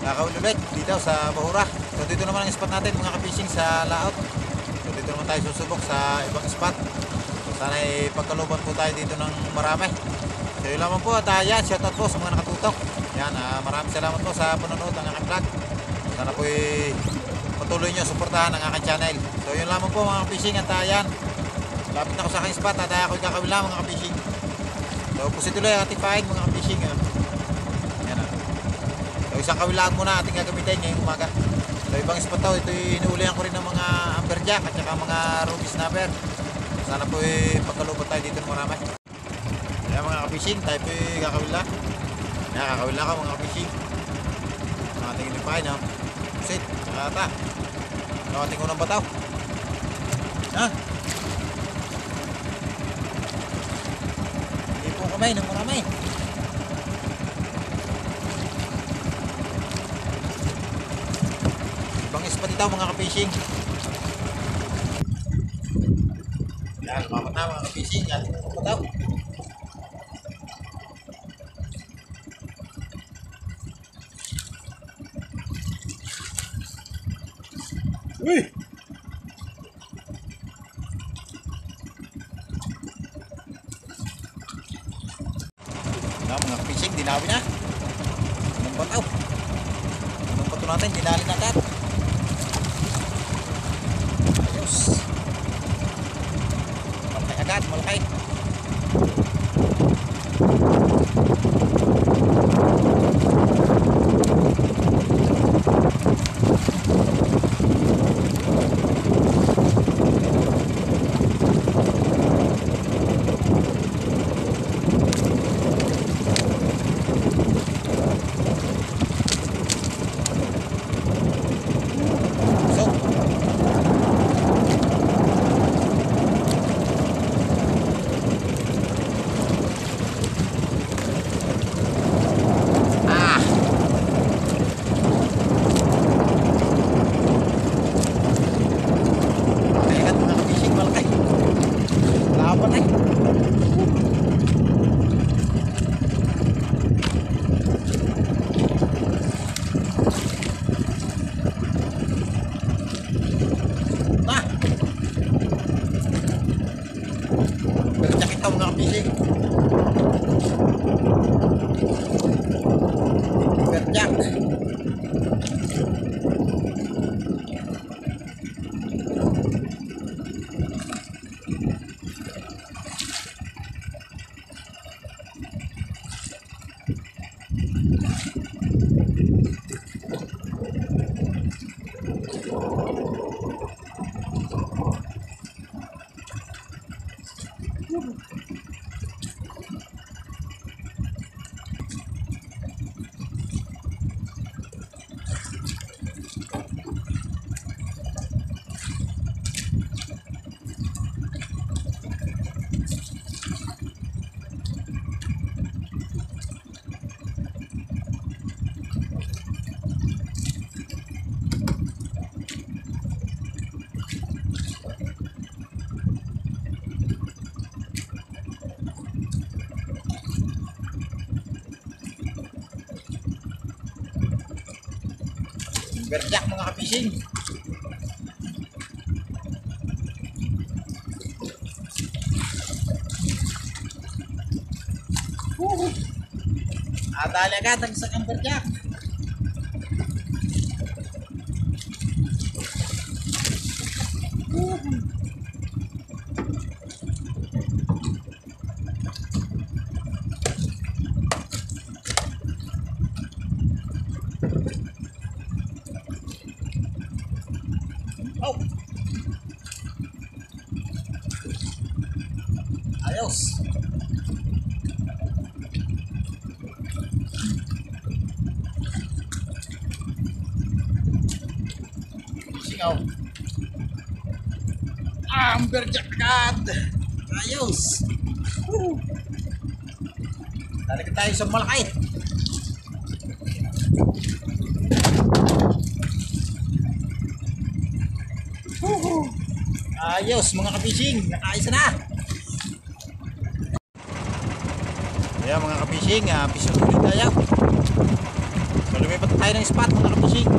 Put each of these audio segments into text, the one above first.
Kakawin ulit dito sa Bahura. So dito naman ang spot natin mga ka-fishing sa laot. So dito naman tayo susubok sa ibang spot. So sana pagkaluban po tayo dito ng marami. So yun lamang po at yan, shoutout po sa mga nakatutok. Yan, maraming salamat po sa panonood ng aking vlog. Sana po patuloy nyo suportahan ang aking channel. So yun lamang po mga ka-fishing at yan. Lapit na ako sa aking spot at ako'y kakawin lang mga ka-fishing. So pusin tuloy ang ating pain mga ka-fishing. Yan. So isang kawilaan muna ating gagamitin ngayong umaga. So ibang spot daw, ito inuulihan ko rin ng mga amberjack at saka mga ruby snapper. Sana po pagkalubat tayo dito ng marami. Kaya mga ka-fishing, tayo po kakawila. Kaya kakawila ka mga ka-fishing. Ang ating inipain ha. Pusit, saka ata. Ang ating unang bataw. Ha? Hindi po kamay ng marami. Spot ito mga ka-fishing. Yan, lumapat na mga ka-fishing. Yan, lumapat daw. Uy! Yan mga ka-fishing, dinawi na. Anong bataw? Anong bato natin, dinali na agad. Malaki. Berjak mga ka-fishing. Dali agad ang isang berjak. Oh. Ayos. Singaw. Amberjack agad. Ayos. Talaga tayo sa malaki. Ayos mga ka-fishing, nakaisa na. Ayan mga ka-fishing, fishing ulit tayo. So lumipat na tayo ng spot mga kapusing.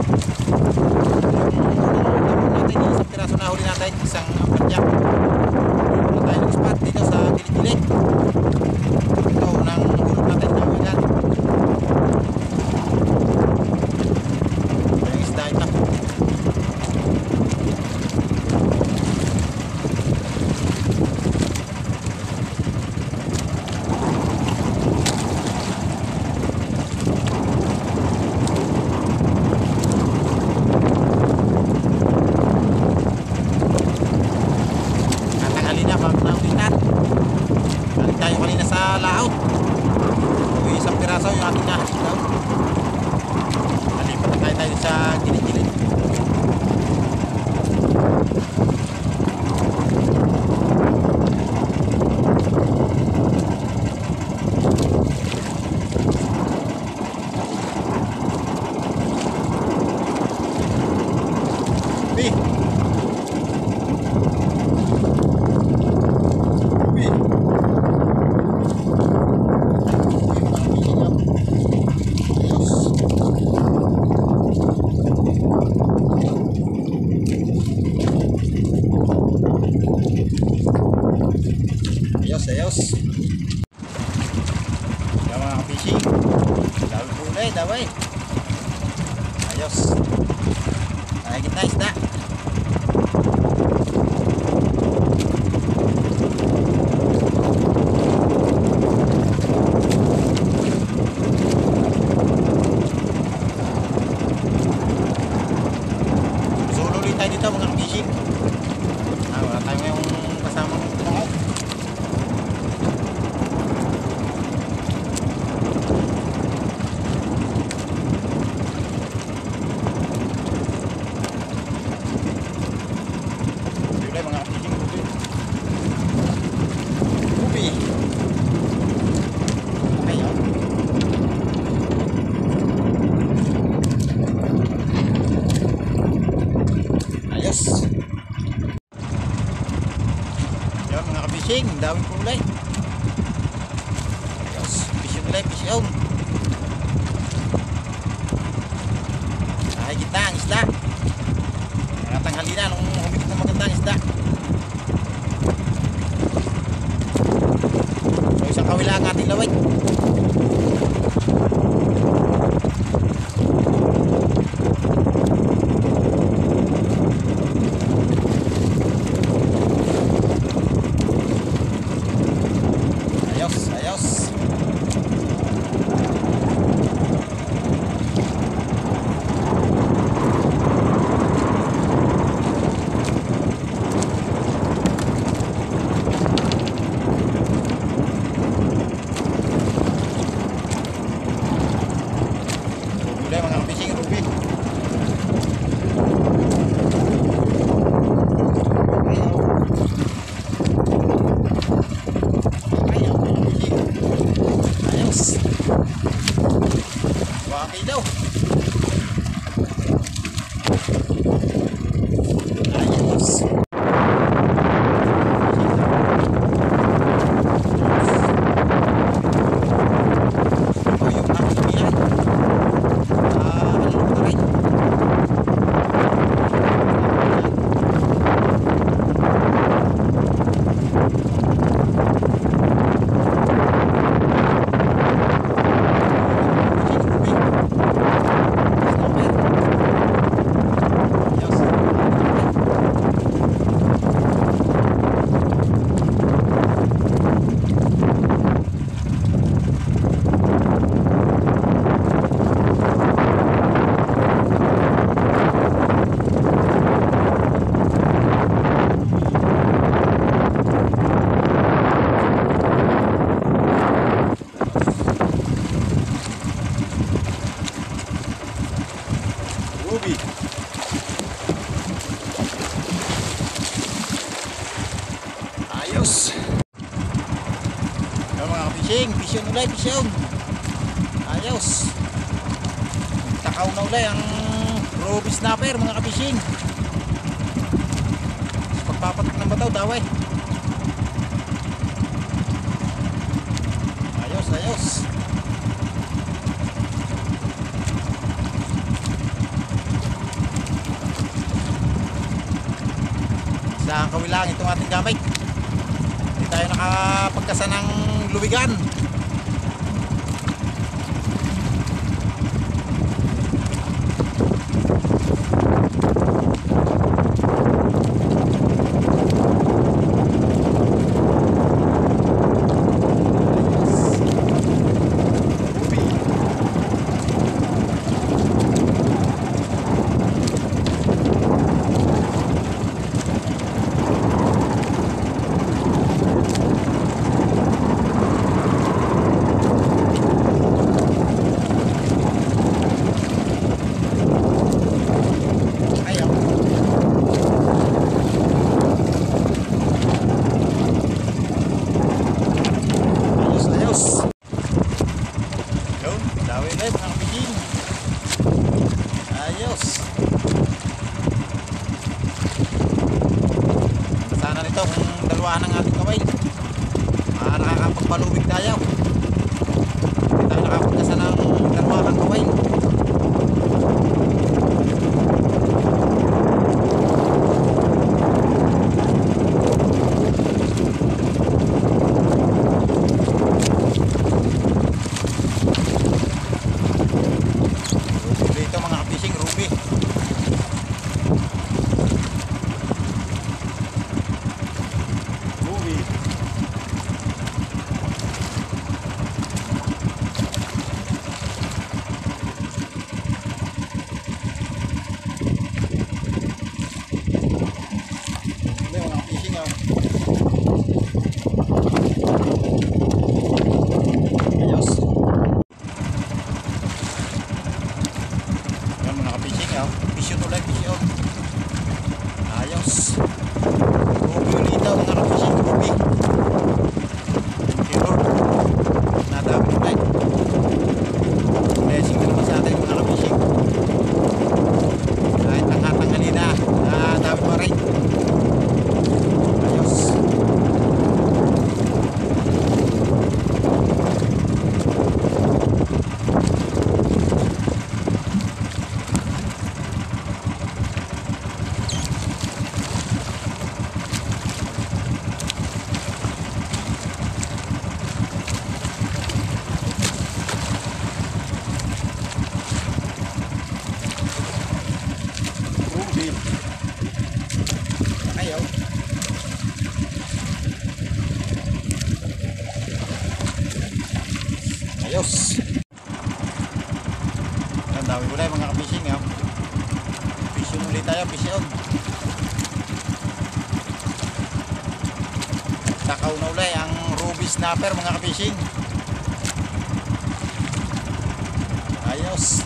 Natin isang piraso na huli natin, isang padyak. Lumipat tayo ng spot dito sa Kilikili. Ito unang hulog natin ng ulan. Ito yung isda ito. Ayos. Yan mga ka-fishing. Daway kulay, daway. Ayos. Nahigit na isda. Solo ulit tayo dito mga ka-fishing. Wala tayo ngayong kasamang lahat. Yan mga kabising, daming kulay. Ayos, pisyon nila, pisyon. Ay, gitna ang isda. Tanghali na nung humigit ng magandang isda. So isang kawila ang ating laway. Ayos. Yung mga fishing, pisyon ulay, pisyon. Ayos. Takaw na ulay ang ruby snapper mga ka-fishing. Pagpapatak ng bataw, daway. Ayos, ayos. Isang kawilang itong ating gamit. Hindi tayo nakapagkasa ng luwigan. Dalawa ng ating kaway. Nakakapagpalubig tayo. Hindi tayo nakapagkasa ng dalawa ng kaway. Dito mga fishing ruby. Pisyon ulit, pisyon. Ayos. Ruby ulit daw mga kapising, ruby. Kilo. Nadami ulit. Blessing na naman sa atin mga kapising. Kahit tangha-tanghali na, nadami pa rin. Ayos. Ayaw. Ayos. Ang dami ulit mga ka-fishing ha. Fishing ulit tayo, fishing. Takaw na ulit ang ruby snapper mga ka-fishing. Ayos.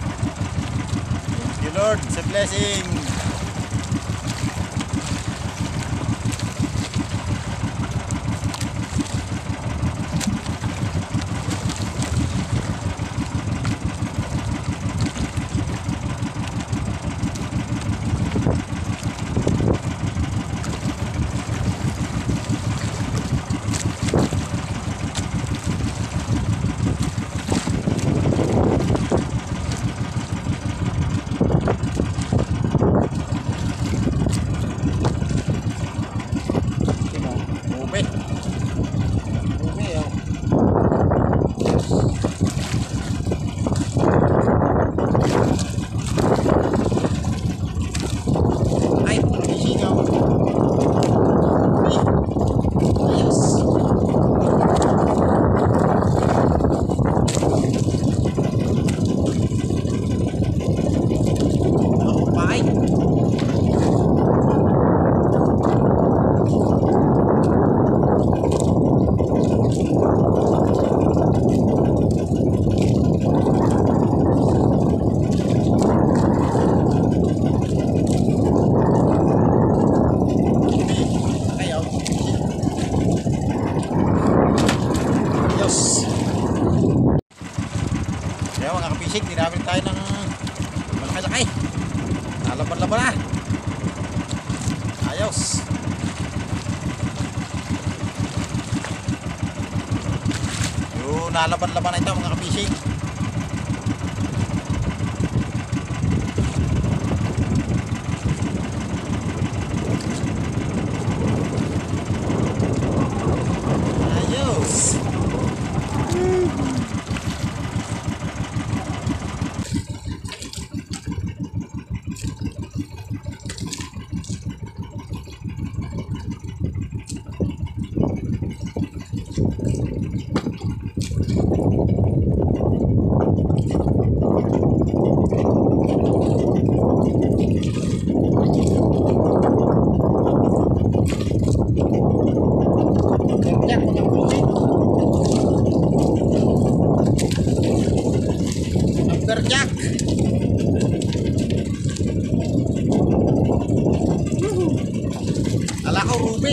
Thank you Lord sa blessing. Fishing, dinamit tayo ng malaki-laki. Nalaban-laban na. Ayos. Yung nalaban-laban na ito mga ka-fishing.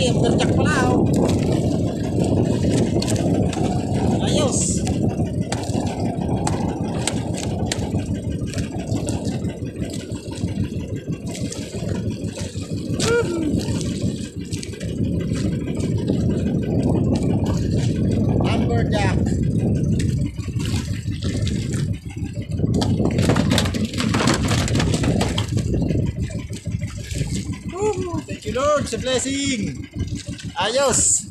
Ay, berjak pala oh. Ayos. Lumberjack. Thank you Lord sa blessing. Ayos.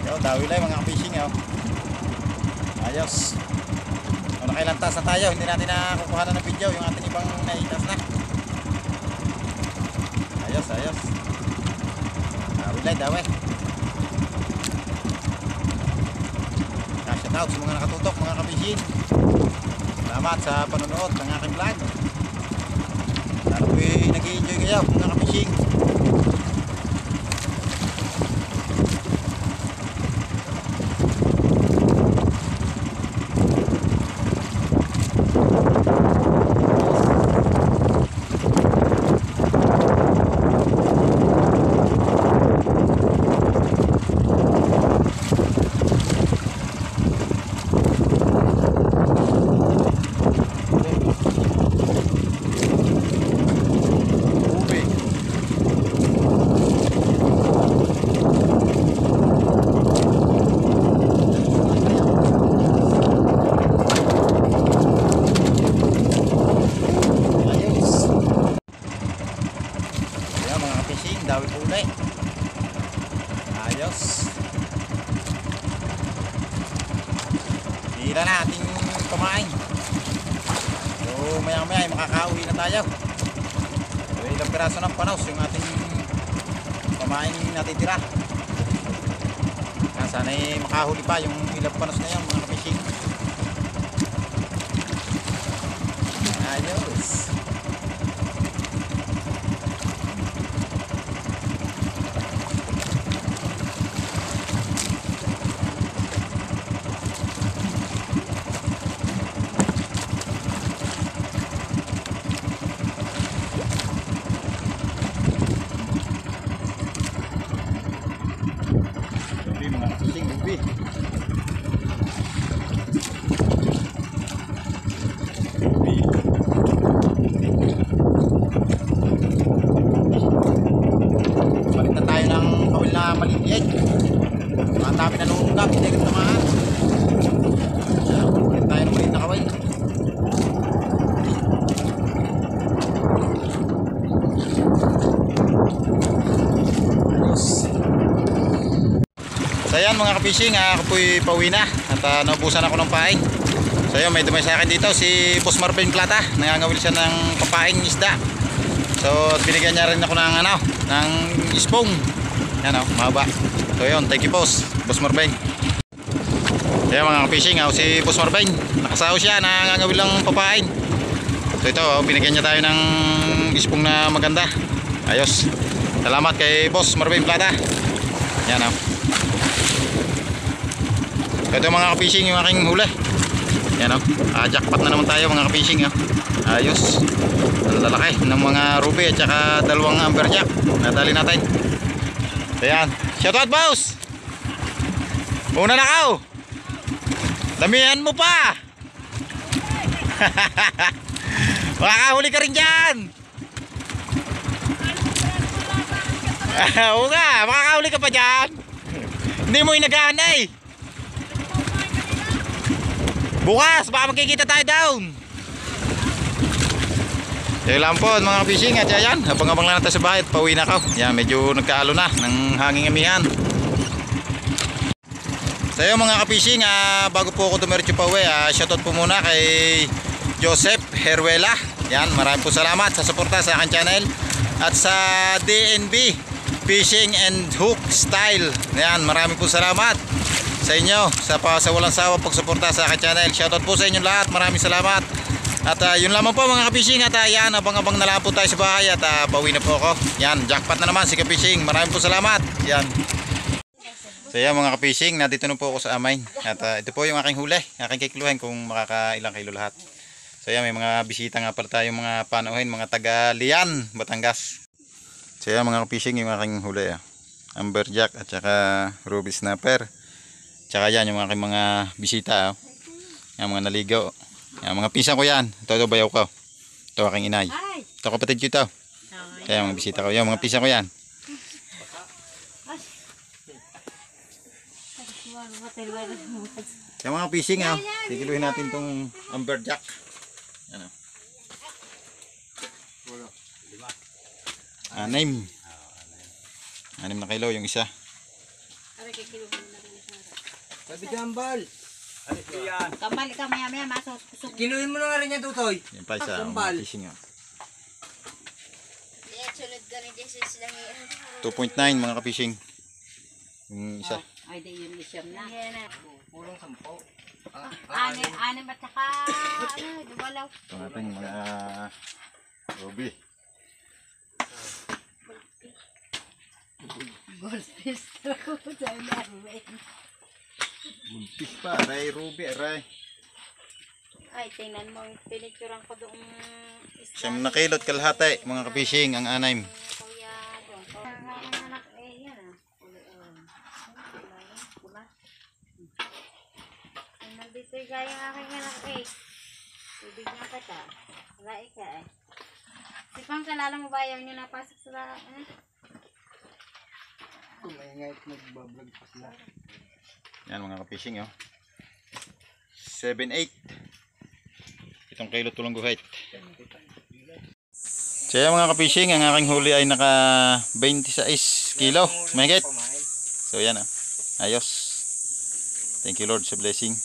Yo, dawi lang mga fishing yo. Ayos. O, nakailantas na tayo. Hindi natin nakukuha na ng video yung ating ibang naitas na. Ayos, ayos. Dawi lang, dawi. Shout out sa mga nakatutok mga ka-fishing. Salamat sa panonood ng aking vlog. Sana po nag-i-enjoy kayo mga ka-fishing. Dawi po ulit. Ayos. Hila na ating pamain. So maya maya makakauwi na tayo. So ilang piraso ng panos yung ating pamain natitira. Sana makahuli pa yung ilang panos na yan mga fishing. Ayos. Balitan tayo ng kawil na maliit. Ang dami na nungungkap, hindi rin tamaan. Balitan tayo ng maliit na kawil. Ayos. So yan mga ka-fishing, ako po'y pauwi na at naubusan ako ng paing. So yun, may dumay sa akin dito si Boss Marvin Plata. Nangangawil siya ng papaing isda. So binigyan niya rin ako ng ng ispong. Yan mahaba. So yun, thank you Boss Marvin. So yan mga ka-fishing, si Boss Marvin, nakasaw siya, nangangawil ng papaing. So ito, binigyan niya tayo ng ispong na maganda. Ayos. Salamat kay Boss Marvin Plata. Yan ito mga ka-fishing yung aking huli. Yan jackpot na naman tayo mga ka-fishing. Ayos. Lalaki ng mga ruby at saka dalawang amberjack. Nadali natin. Ayan. Shout out boss. Una na ka. Damihan mo pa. Makakahuli ka rin dyan. Oo nga, makakahuli ka pa dyan. Hindi mo inagahan eh. Bukas, baka magkikita tayo down. Yan lang po mga fishing at yan. Habang-habang lang natin sa bahay at pauwi na ako. Yan, medyo nagkaalo na ng hanging amihan. So yun mga ka-fishing, bago po ako dumiretso pa uwi, shoutout po muna kay Joseph Heruela. Yan, maraming po salamat sa suporta sa aking channel. At sa DNB Fishing and Hook Style. Yan, maraming po salamat sa inyo sa walang sawa pagsuporta sa aking channel. Shoutout po sa inyo lahat, maraming salamat. At yun lamang po mga ka-fishing. At yan, abang-abang na lang po tayo sa bahay. At pauwi na po ako. Yan, jackpot na naman si ka-fishing. Maraming po salamat. Yan. So yan mga ka-fishing, nandito na po ako sa amain. At ito po yung aking huli, aking kikluhin kung makakailang kilo lahat. So yan, may mga bisita nga pala tayong mga panuhin, mga taga Lian, Batangas. So yan mga ka-fishing, yung aking huli amberjack at saka ruby snapper. Tsaka yan yung aking mga bisita yung mga naligo. Yung mga pinsan ko yan. Ito bayaw ko. Ito aking inay. Ito kapatid ko ito. Kaya mga bisita ko. Yung mga pinsan ko yan. Yung mga fishing sigiluhin natin tong amberjack. Ano? 6 na kilo yung isa. Sabi kambal. Kambal ka maya masusok. Kiluhin mo na nga rin yan, Tutoy. Yan pa isa. Kambal. Fishing 2.9 2.9 mga ka-fishing. Yung isa. Ay, di yun isyam na. Pulong 10. Anim at saka, walaw. Ito natin mga ruby. Goldfish ko sa namin. Buntis pa, aray ruby, aray. Ay, tingnan mo, pinicturean ko doon. 9 na kilot kalahati mga ka-fishing ang anime. Kuya, doon. Ang anak, yan Pula. Nandito yung gaya ng aking anak Ibigyan ka ta. Wala ka Si Pang, kalala mo ba yung napasok sa Kumaingay at nagbablog pa sila. Yan mga ka-fishing 7-8. 7 kilo tulong guhit. So yan mga ka-fishing, ang aking huli ay naka 26 kilo. Mahigit. So yan ayos. Thank you Lord sa blessing.